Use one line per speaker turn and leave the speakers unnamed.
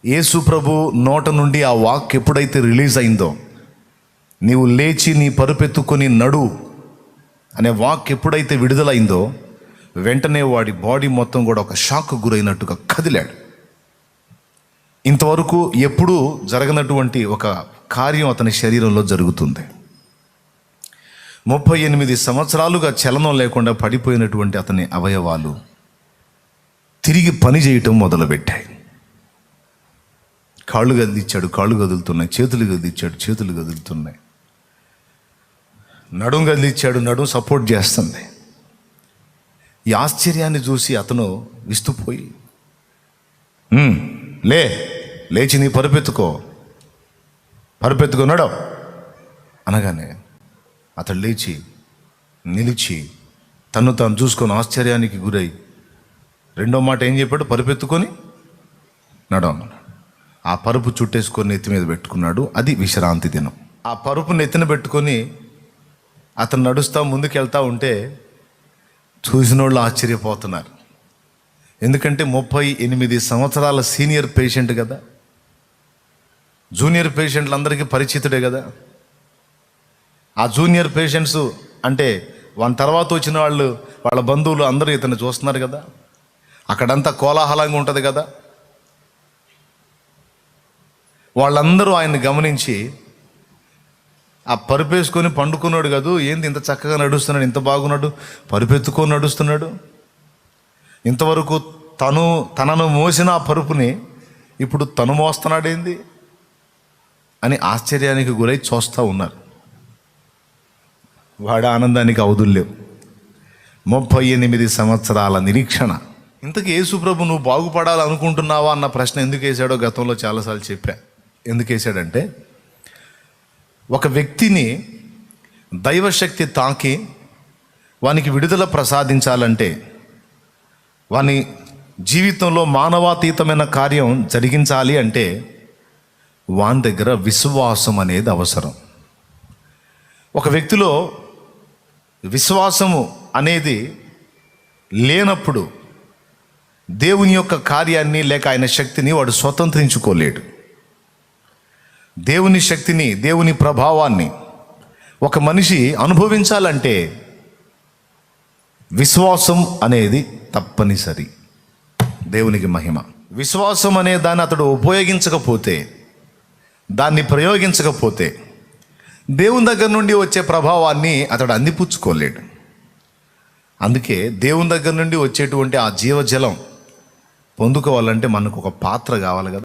యేసు ప్రభు నోట నుండి ఆ వాక్ ఎప్పుడైతే రిలీజ్ అయిందో, నీవు లేచి నీ పరుపెత్తుకొని నడు అనే వాక్ ఎప్పుడైతే విడుదలైందో, వెంటనే వాడి బాడీ మొత్తం కూడా ఒక షాక్ గురైనట్టుగా కదిలాడు. ఇంతవరకు ఎప్పుడూ జరగనటువంటి ఒక కార్యం అతని శరీరంలో జరుగుతుంది. 38 సంవత్సరాలుగా చలనం లేకుండా పడిపోయినటువంటి అతని అవయవాలు తిరిగి పని చేయటం మొదలుపెట్టాయి. కాళ్ళు కదిలిచ్చాడు, కాళ్ళు కదులుతున్నాయి. చేతులు కదిలిచ్చాడు, చేతులు కదులుతున్నాయి. నడుం కదిలిచ్చాడు, నడుం సపోర్ట్ చేస్తుంది. ఈ ఆశ్చర్యాన్ని చూసి అతను విస్తుపోయి, లేచి నీ పరుపెత్తుకో నడవ అనగానే అతడు లేచి నిలిచి తను తాను చూసుకొని ఆశ్చర్యానికి గురై రెండో మాట ఏం చెప్పాడు? పరుపెత్తుకొని నడవమన్నాడు. ఆ పరుపు చుట్టేసుకొని నెత్తి మీద పెట్టుకున్నాడు. అది విశ్రాంతి దినం. ఆ పరుపు నెత్తిన పెట్టుకొని అతను నడుస్తూ ముందుకెళ్తా ఉంటే చూసిన వాళ్ళు ఆశ్చర్యపోతున్నారు. ఎందుకంటే 38 సంవత్సరాల సీనియర్ పేషెంట్ కదా, జూనియర్ పేషెంట్లందరికీ పరిచితుడే కదా. ఆ జూనియర్ పేషెంట్స్ అంటే వాళ్ళ తర్వాత వచ్చిన వాళ్ళ బంధువులు అందరూ ఇతను చూస్తున్నారు కదా. అక్కడంతా కోలాహలంగా ఉంటుంది కదా. వాళ్ళందరూ ఆయన్ని గమనించి, ఆ పరుపేసుకొని పండుకున్నాడు కాదు, ఏంది ఇంత చక్కగా నడుస్తున్నాడు, ఇంత బాగున్నాడు, పరుపెత్తుకొని నడుస్తున్నాడు, ఇంతవరకు తనను మోసిన ఆ పరుపుని ఇప్పుడు తను మోస్తున్నాడేంది అని ఆశ్చర్యానికి గురై చూస్తూ ఉన్నారు. వాడి ఆనందానికి అవధుల్లేవు. 38 సంవత్సరాల నిరీక్షణ. ఇంతకు యేసు ప్రభు నువ్వు బాగుపడాలనుకుంటున్నావా అన్న ప్రశ్న ఎందుకు వేశాడో గతంలో చాలాసార్లు చెప్పా. ఎందుకు వేశాడంటే, ఒక వ్యక్తిని దైవశక్తి తాకి వానికి విడుదల ప్రసాదించాలంటే, వాని జీవితంలో మానవాతీతమైన కార్యం జరిగించాలి అంటే వాని దగ్గర విశ్వాసం అనేది అవసరం. ఒక వ్యక్తిలో విశ్వాసము అనేది లేనప్పుడు దేవుని యొక్క కార్యాన్ని లేక ఆయన శక్తిని వాడు స్వతంత్రించుకోలేడు. దేవుని శక్తిని, దేవుని ప్రభావాన్ని ఒక మనిషి అనుభవించాలంటే విశ్వాసం అనేది తప్పనిసరి. దేవునికి మహిమ. విశ్వాసం అనే దాన్ని అతడు ఉపయోగించకపోతే, దాన్ని ప్రయోగించకపోతే దేవుని దగ్గర నుండి వచ్చే ప్రభావాన్ని అతడు అందిపుచ్చుకోలేడు. అందుకే దేవుని దగ్గర నుండి వచ్చేటువంటి ఆ జీవజలం పొందుకోవాలంటే మనకు ఒక పాత్ర కావాలి కదా.